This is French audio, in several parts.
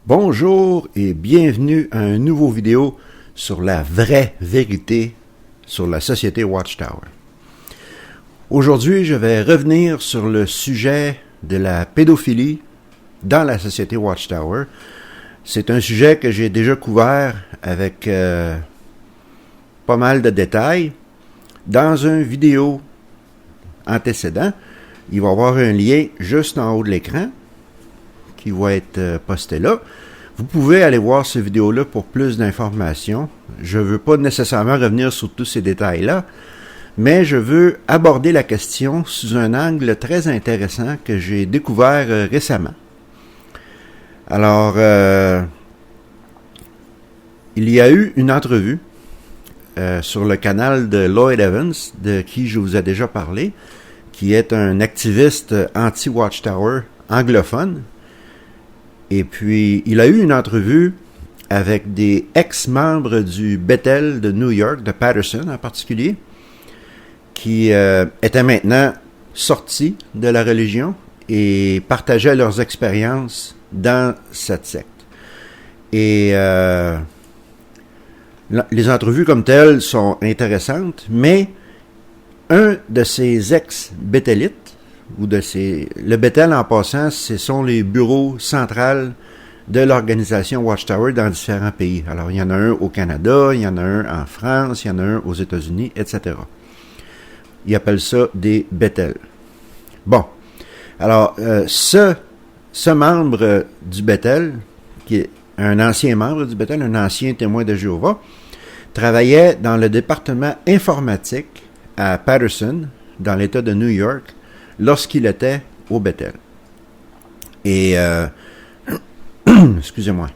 Bonjour et bienvenue à un nouveau vidéo sur la vraie vérité sur la société Watchtower. Aujourd'hui, je vais revenir sur le sujet de la pédophilie dans la société Watchtower. C'est un sujet que j'ai déjà couvert avec pas mal de détails dans une vidéo antécédent. Il va y avoir un lien juste en haut de l'écran qui va être posté là. Vous pouvez aller voir cette vidéo-là pour plus d'informations. Je ne veux pas nécessairement revenir sur tous ces détails-là, mais je veux aborder la question sous un angle très intéressant que j'ai découvert récemment. Alors, il y a eu une entrevue sur le canal de Lloyd Evans, de qui je vous ai déjà parlé, qui est un activiste anti-Watchtower anglophone. Et puis, il a eu une entrevue avec des ex-membres du Bethel de New York, de Patterson en particulier, qui étaient maintenant sortis de la religion et partageaient leurs expériences dans cette secte. Et les entrevues comme telles sont intéressantes, mais un de ces ex-Bethelites, le Bethel, en passant, ce sont les bureaux centrales de l'organisation Watchtower dans différents pays. Alors, il y en a un au Canada, il y en a un en France, il y en a un aux États-Unis, etc. Ils appellent ça des Bethel. Bon. Alors, ce membre du Bethel, qui est un ancien membre du Bethel, un ancien témoin de Jéhovah, travaillait dans le département informatique à Patterson, dans l'État de New York, lorsqu'il était au Bethel. Et, excusez-moi,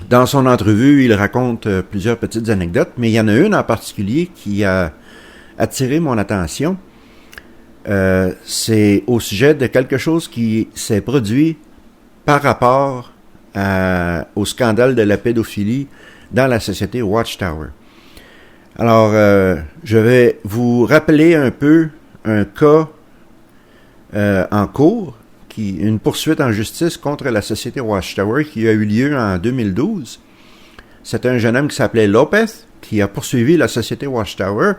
dans son entrevue, il raconte plusieurs petites anecdotes, mais il y en a une en particulier qui a attiré mon attention. C'est au sujet de quelque chose qui s'est produit par rapport au scandale de la pédophilie dans la société Watchtower. Alors, je vais vous rappeler un peu un cas en cours, une poursuite en justice contre la société Watchtower qui a eu lieu en 2012. C'est un jeune homme qui s'appelait Lopez qui a poursuivi la société Watchtower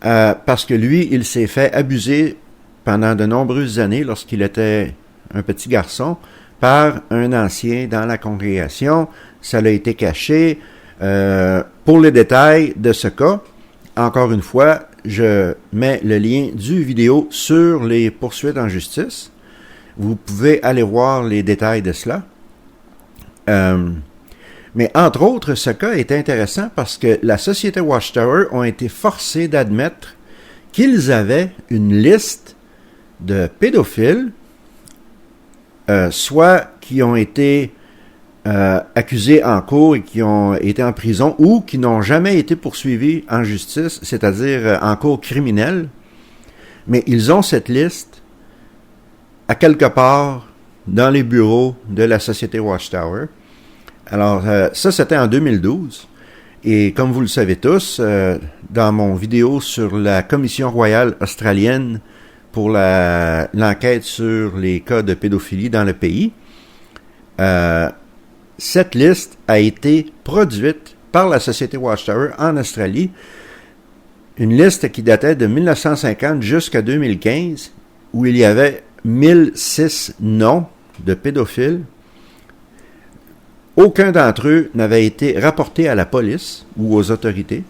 parce que lui, il s'est fait abuser pendant de nombreuses années lorsqu'il était un petit garçon par un ancien dans la congrégation. Ça l'a été caché. Pour les détails de ce cas, encore une fois, je mets le lien du vidéo sur les poursuites en justice. Vous pouvez aller voir les détails de cela. Mais entre autres, ce cas est intéressant parce que la société Watchtower ont été forcés d'admettre qu'ils avaient une liste de pédophiles, soit qui ont été accusés en cours et qui ont été en prison ou qui n'ont jamais été poursuivis en justice, c'est-à-dire en cours criminel, mais ils ont cette liste à quelque part dans les bureaux de la société Watchtower. Alors, ça, c'était en 2012. Et comme vous le savez tous, dans mon vidéo sur la Commission royale australienne pour l'enquête sur les cas de pédophilie dans le pays, cette liste a été produite par la société Watchtower en Australie, une liste qui datait de 1950 jusqu'à 2015, où il y avait 1006 noms de pédophiles. Aucun d'entre eux n'avait été rapporté à la police ou aux autorités.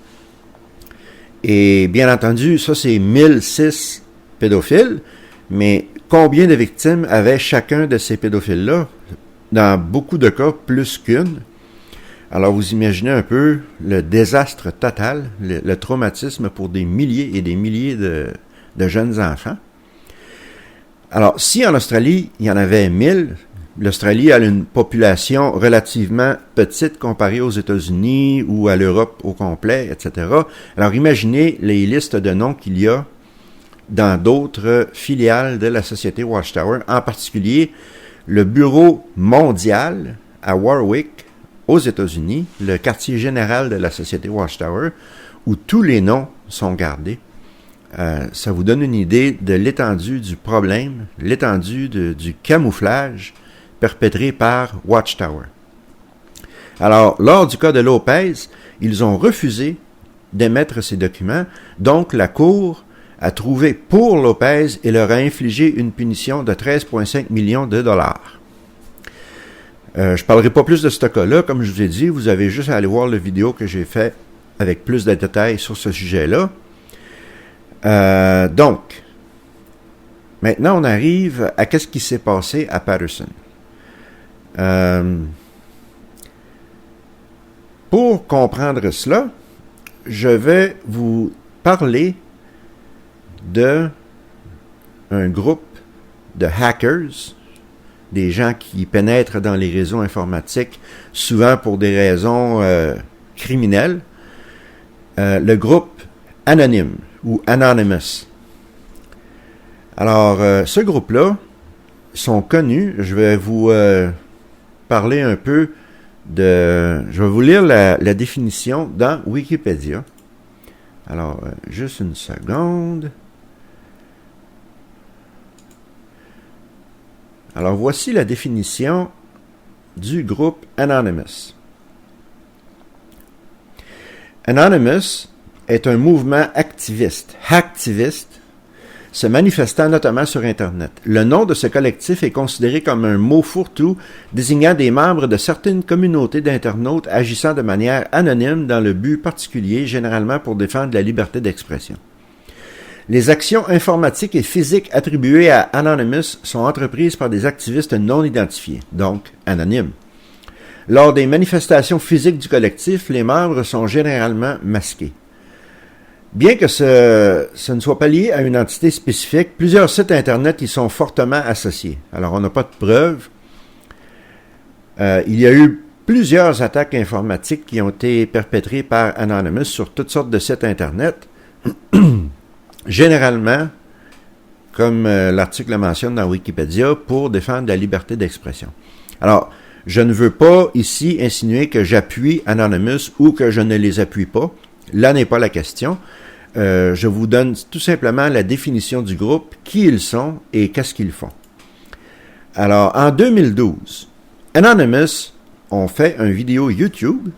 Et bien entendu, ça c'est 1006 pédophiles, mais combien de victimes avaient chacun de ces pédophiles-là? Dans beaucoup de cas, plus qu'une. Alors, vous imaginez un peu le désastre total, le traumatisme pour des milliers et des milliers de jeunes enfants. Alors, si en Australie, il y en avait 1000, l'Australie a une population relativement petite comparée aux États-Unis ou à l'Europe au complet, etc. Alors, imaginez les listes de noms qu'il y a dans d'autres filiales de la société Watchtower, en particulier le bureau mondial à Warwick, aux États-Unis, le quartier général de la société Watchtower, où tous les noms sont gardés. Ça vous donne une idée de l'étendue du problème, l'étendue du camouflage perpétrés par Watchtower. Alors, lors du cas de Lopez, ils ont refusé d'émettre ces documents, donc la Cour a trouvé pour Lopez et leur a infligé une punition de 13,5 millions de dollars. Je ne parlerai pas plus de ce cas-là, comme je vous ai dit, vous avez juste à aller voir la vidéo que j'ai fait avec plus de détails sur ce sujet-là. Donc, maintenant on arrive à qu'est-ce qui s'est passé à Patterson. Pour comprendre cela, je vais vous parler d'un groupe de hackers, des gens qui pénètrent dans les réseaux informatiques, souvent pour des raisons criminelles, le groupe Anonyme ou Anonymous. Alors, ce groupe-là sont connus. Je vais vous parler un peu de... Je vais vous lire la définition dans Wikipédia. Alors, juste une seconde. Alors, voici la définition du groupe Anonymous. Anonymous est un mouvement activiste, hacktiviste, se manifestant notamment sur Internet. Le nom de ce collectif est considéré comme un mot fourre-tout désignant des membres de certaines communautés d'internautes agissant de manière anonyme dans le but particulier, généralement pour défendre la liberté d'expression. Les actions informatiques et physiques attribuées à Anonymous sont entreprises par des activistes non identifiés, donc anonymes. Lors des manifestations physiques du collectif, les membres sont généralement masqués. Bien que ce ne soit pas lié à une entité spécifique, plusieurs sites Internet y sont fortement associés. Alors, on n'a pas de preuves. Il y a eu plusieurs attaques informatiques qui ont été perpétrées par Anonymous sur toutes sortes de sites Internet. Généralement, comme l'article mentionne dans Wikipédia, pour défendre la liberté d'expression. Alors, je ne veux pas ici insinuer que j'appuie Anonymous ou que je ne les appuie pas. Là n'est pas la question. Je vous donne tout simplement la définition du groupe, qui ils sont et qu'est-ce qu'ils font. Alors, en 2012, Anonymous ont fait une vidéo YouTube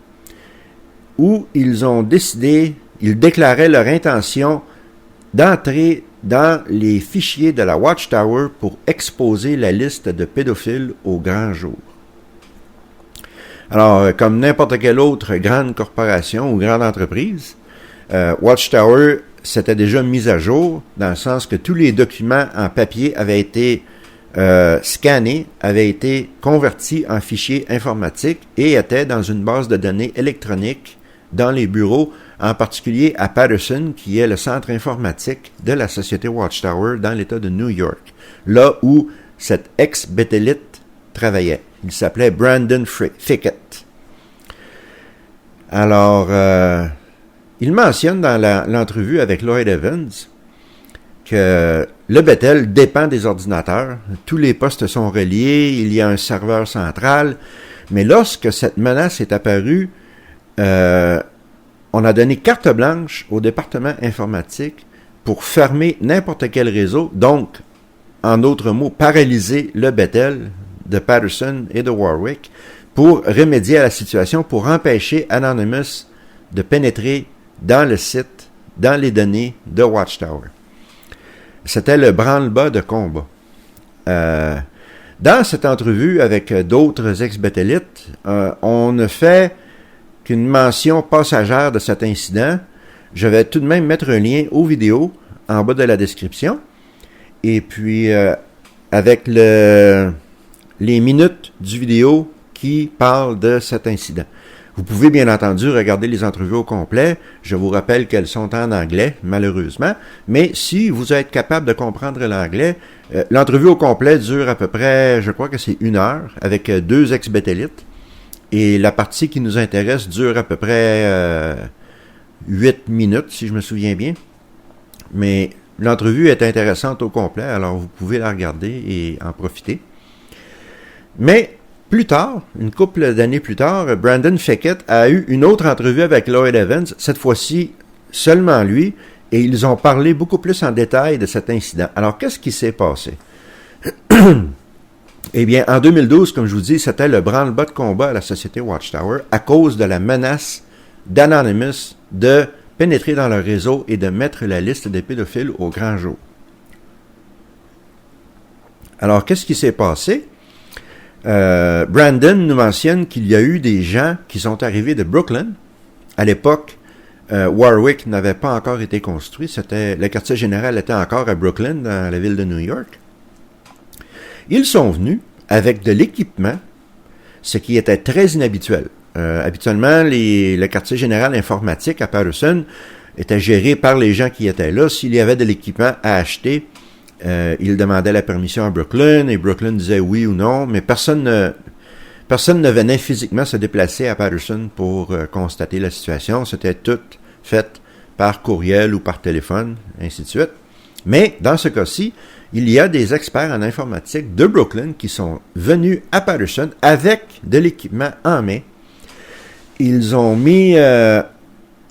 où ils déclaraient leur intention d'entrer dans les fichiers de la Watchtower pour exposer la liste de pédophiles au grand jour. Alors, comme n'importe quelle autre grande corporation ou grande entreprise, Watchtower s'était déjà mise à jour, dans le sens que tous les documents en papier avaient été scannés, avaient été convertis en fichiers informatiques et étaient dans une base de données électronique dans les bureaux, en particulier à Patterson, qui est le centre informatique de la société Watchtower dans l'État de New York, là où cet ex-Bethelite travaillait. Il s'appelait Brandon Fickett. Alors, il mentionne dans l'entrevue avec Lloyd Evans que le Bethel dépend des ordinateurs. Tous les postes sont reliés, il y a un serveur central. Mais lorsque cette menace est apparue, on a donné carte blanche au département informatique pour fermer n'importe quel réseau, donc, en d'autres mots, paralyser le Bethel de Patterson et de Warwick pour remédier à la situation, pour empêcher Anonymous de pénétrer dans le site, dans les données de Watchtower. C'était le branle-bas de combat. Dans cette entrevue avec d'autres ex-Bethelites, on ne fait qu'une mention passagère de cet incident. Je vais tout de même mettre un lien aux vidéos en bas de la description. Et puis, avec les minutes du vidéo qui parle de cet incident. Vous pouvez bien entendu regarder les entrevues au complet. Je vous rappelle qu'elles sont en anglais, malheureusement. Mais si vous êtes capable de comprendre l'anglais, l'entrevue au complet dure à peu près, je crois que c'est 1 heure, avec 2 ex-Bethelites. Et la partie qui nous intéresse dure à peu près 8 minutes, si je me souviens bien. Mais l'entrevue est intéressante au complet, alors vous pouvez la regarder et en profiter. Mais plus tard, une couple d'années plus tard, Brandon Fickett a eu une autre entrevue avec Lloyd Evans, cette fois-ci seulement lui, et ils ont parlé beaucoup plus en détail de cet incident. Alors, qu'est-ce qui s'est passé? Eh bien, en 2012, comme je vous dis, c'était le branle-bas de combat à la société Watchtower à cause de la menace d'Anonymous de pénétrer dans leur réseau et de mettre la liste des pédophiles au grand jour. Alors, qu'est-ce qui s'est passé? Brandon nous mentionne qu'il y a eu des gens qui sont arrivés de Brooklyn. À l'époque, Warwick n'avait pas encore été construit. Le quartier général était encore à Brooklyn, dans la ville de New York. Ils sont venus avec de l'équipement, ce qui était très inhabituel. Habituellement, le quartier général informatique à Patterson était géré par les gens qui étaient là. S'il y avait de l'équipement à acheter, ils demandaient la permission à Brooklyn et Brooklyn disait oui ou non, mais personne ne venait physiquement se déplacer à Patterson pour constater la situation. C'était tout fait par courriel ou par téléphone, ainsi de suite. Mais dans ce cas-ci, il y a des experts en informatique de Brooklyn qui sont venus à Patterson avec de l'équipement en main. Ils ont mis un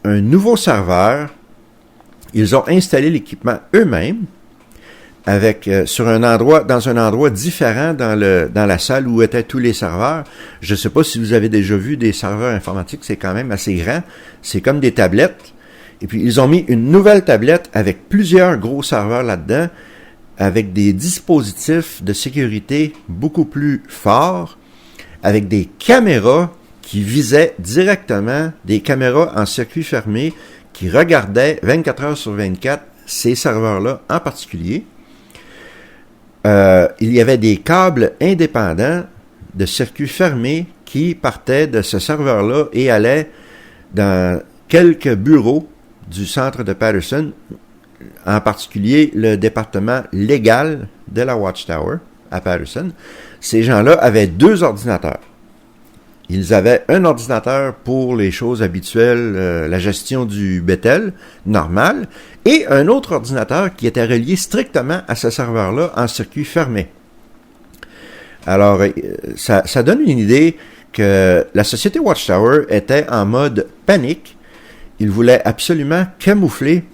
nouveau serveur. Ils ont installé l'équipement eux-mêmes dans un endroit différent dans la salle où étaient tous les serveurs. Je ne sais pas si vous avez déjà vu des serveurs informatiques, c'est quand même assez grand. C'est comme des tablettes. Et puis, ils ont mis une nouvelle tablette avec plusieurs gros serveurs là-dedans, avec des dispositifs de sécurité beaucoup plus forts, avec des caméras qui visaient directement, des caméras en circuit fermé qui regardaient 24 heures sur 24 ces serveurs-là en particulier. Il y avait des câbles indépendants de circuit fermé qui partaient de ce serveur-là et allaient dans quelques bureaux du centre de Patterson, en particulier le département légal de la Watchtower à Patterson. Ces gens-là avaient 2 ordinateurs. Ils avaient un ordinateur pour les choses habituelles, la gestion du Bethel, normal, et un autre ordinateur qui était relié strictement à ce serveur-là en circuit fermé. Alors, ça donne une idée que la société Watchtower était en mode panique. Ils voulaient absolument camoufler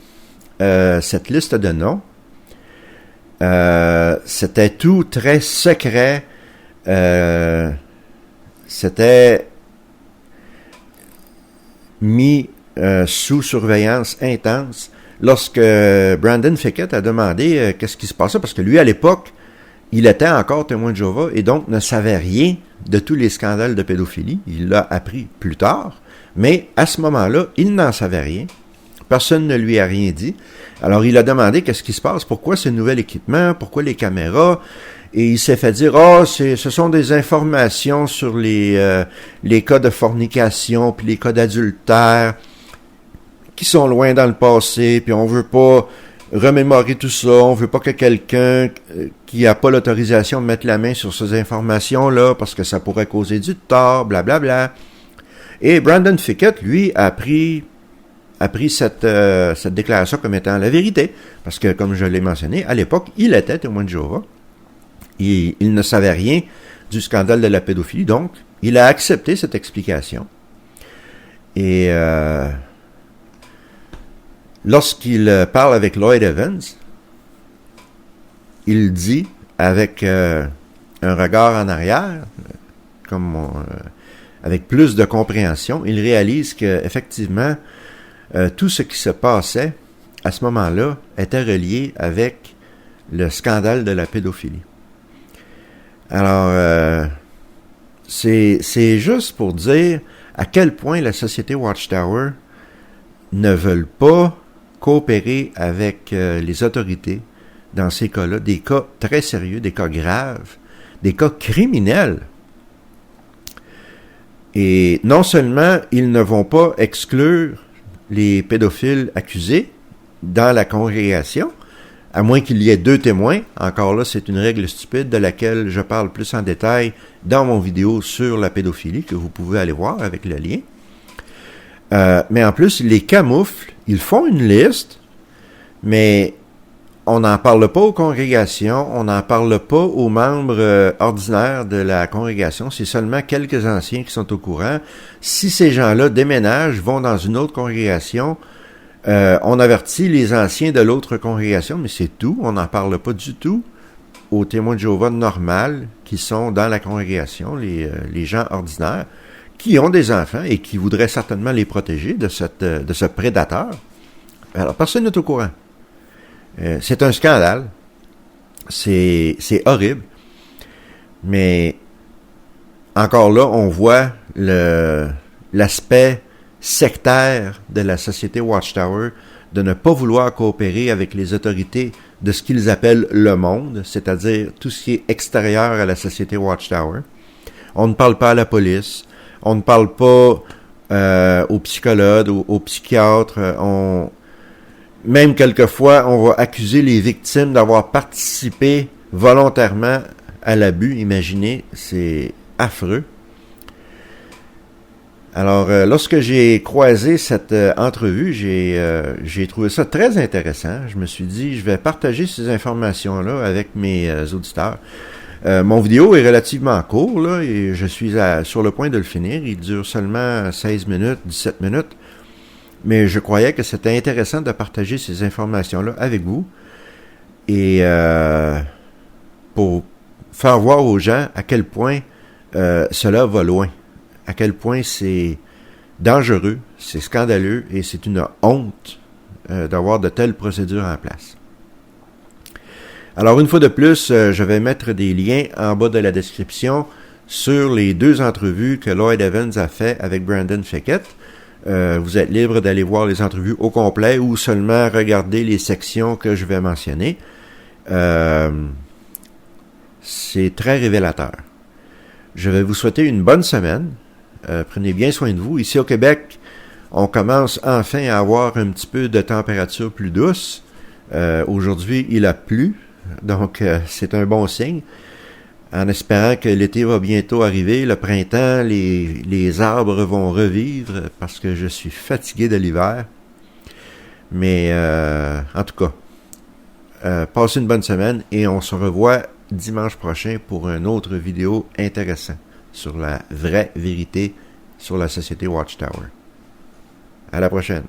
cette liste de noms. C'était tout très secret. C'était mis sous surveillance intense. Lorsque Brandon Fickett a demandé qu'est-ce qui se passait, parce que lui, à l'époque, il était encore témoin de Jéhovah et donc ne savait rien de tous les scandales de pédophilie. Il l'a appris plus tard, mais à ce moment-là, il n'en savait rien. Personne ne lui a rien dit. Alors, il a demandé qu'est-ce qui se passe, pourquoi ce nouvel équipement, pourquoi les caméras. Et il s'est fait dire, ce sont des informations sur les cas de fornication puis les cas d'adultère qui sont loin dans le passé, puis on veut pas remémorer tout ça, on veut pas que quelqu'un qui a pas l'autorisation de mettre la main sur ces informations-là parce que ça pourrait causer du tort, blablabla. Et Brandon Fickett, lui, a pris cette déclaration comme étant la vérité, parce que, comme je l'ai mentionné, à l'époque, il était témoin de Jéhovah. Il ne savait rien du scandale de la pédophilie, donc il a accepté cette explication. Et lorsqu'il parle avec Lloyd Evans, il dit, avec un regard en arrière, avec plus de compréhension, il réalise qu'effectivement, tout ce qui se passait à ce moment-là était relié avec le scandale de la pédophilie. Alors, c'est juste pour dire à quel point la société Watchtower ne veut pas coopérer avec les autorités dans ces cas-là, des cas très sérieux, des cas graves, des cas criminels. Et non seulement ils ne vont pas exclure les pédophiles accusés dans la congrégation, à moins qu'il y ait 2 témoins. Encore là, c'est une règle stupide de laquelle je parle plus en détail dans mon vidéo sur la pédophilie, que vous pouvez aller voir avec le lien. Mais en plus, ils les camouflent, ils font une liste, mais on n'en parle pas aux congrégations, on n'en parle pas aux membres ordinaires de la congrégation, c'est seulement quelques anciens qui sont au courant. Si ces gens-là déménagent, vont dans une autre congrégation, on avertit les anciens de l'autre congrégation, mais c'est tout, on n'en parle pas du tout aux témoins de Jéhovah normales qui sont dans la congrégation, les gens ordinaires, qui ont des enfants et qui voudraient certainement les protéger de ce prédateur. Alors, personne n'est au courant. C'est un scandale. C'est horrible. Mais encore là, on voit l'aspect sectaire de la société Watchtower, de ne pas vouloir coopérer avec les autorités de ce qu'ils appellent le monde, c'est-à-dire tout ce qui est extérieur à la société Watchtower. On ne parle pas à la police, on ne parle pas aux psychologues, aux psychiatres, même quelquefois, on va accuser les victimes d'avoir participé volontairement à l'abus. Imaginez, c'est affreux. Alors, lorsque j'ai croisé cette entrevue, j'ai trouvé ça très intéressant. Je me suis dit, je vais partager ces informations-là avec mes auditeurs. Mon vidéo est relativement court, là, et je suis sur le point de le finir. Il dure seulement 16 minutes, 17 minutes. Mais je croyais que c'était intéressant de partager ces informations-là avec vous. Et pour faire voir aux gens à quel point cela va loin. À quel point c'est dangereux, c'est scandaleux et c'est une honte d'avoir de telles procédures en place. Alors, une fois de plus, je vais mettre des liens en bas de la description sur les 2 entrevues que Lloyd Evans a fait avec Brandon Fickett. Vous êtes libre d'aller voir les entrevues au complet ou seulement regarder les sections que je vais mentionner. C'est très révélateur. Je vais vous souhaiter une bonne semaine. Prenez bien soin de vous. Ici au Québec, on commence enfin à avoir un petit peu de température plus douce. Aujourd'hui, il a plu, donc c'est un bon signe. En espérant que l'été va bientôt arriver, le printemps, les arbres vont revivre parce que je suis fatigué de l'hiver. Mais en tout cas, passez une bonne semaine et on se revoit dimanche prochain pour une autre vidéo intéressante sur la vraie vérité sur la société Watchtower. À la prochaine.